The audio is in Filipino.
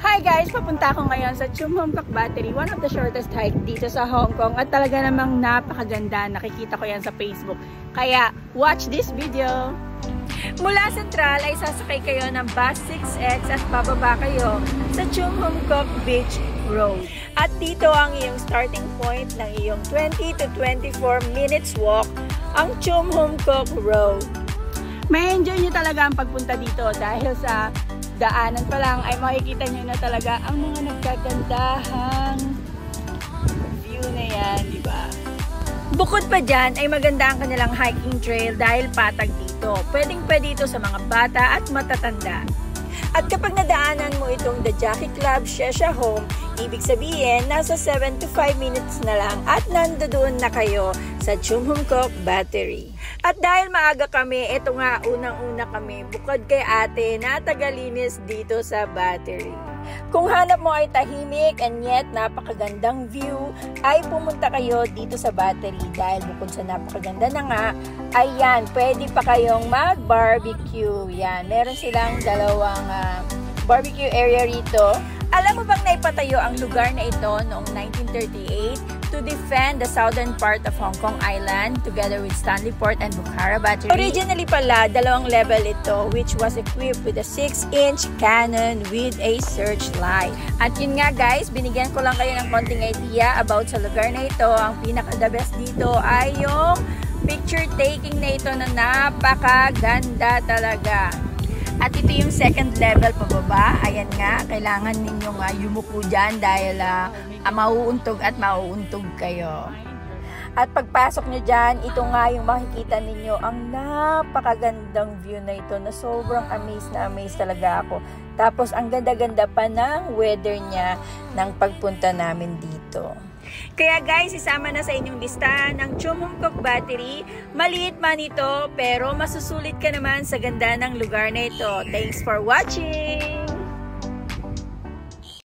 Hi guys! Papunta ako ngayon sa Chum Hom Kok Battery, one of the shortest hike dito sa Hong Kong at talaga namang napakaganda. Nakikita ko yan sa Facebook. Kaya watch this video! Mula Central ay sasakay kayo ng bus 6X at bababa kayo sa Chum Hom Kok Beach Road. At dito ang iyong starting point ng iyong 20 to 24 minutes walk, ang Chum Hom Kok Road. May enjoy nyo talaga ang pagpunta dito dahil sa daanan pa lang ay makikita nyo na talaga ang mga nagkagandahang view na yan, di ba? Bukod pa dyan ay maganda ang kanilang hiking trail dahil patag dito. Pwedeng-pwede ito sa mga bata at matatanda. At kapag nadaanan mo itong The Jockey Club Shesha Home, ibig sabihin nasa 7 to 5 minutes na lang at nandoon na kayo sa Chum Hom Kok Battery. At dahil maaga kami, ito nga unang-una kami bukod kay ate na tagalinis dito sa Battery. Kung hanap mo ay tahimik and yet napakagandang view, ay pumunta kayo dito sa Battery dahil bukod sa napakaganda na nga, ayan, pwede pa kayong mag-barbecue. Yan, meron silang dalawang barbecue area rito. Alam mo bang naipatayo ang lugar na ito noong 1938 to defend the southern part of Hong Kong Island together with Stanley Port and Bukhara Battery? Originally pala, dalawang level ito which was equipped with a 6-inch cannon with a searchlight. At yun nga guys, binigyan ko lang kayo ng konting idea about sa lugar na ito. Ang pinaka-the best dito ay yung picture taking na ito na napakaganda talaga. At ito yung second level pababa. Ayan nga, kailangan ninyong yumuko dyan dahil mauuntog at mauuntog kayo. At pagpasok nyo dyan, ito nga yung makikita ninyo ang napakagandang view na ito na sobrang amazed na amazed talaga ako. Tapos ang ganda-ganda pa ng weather niya ng pagpunta namin dito. Kaya guys, isama na sa inyong listahan ang Chum Hom Kok Battery. Maliit man ito, pero masusulit ka naman sa ganda ng lugar na ito. Thanks for watching!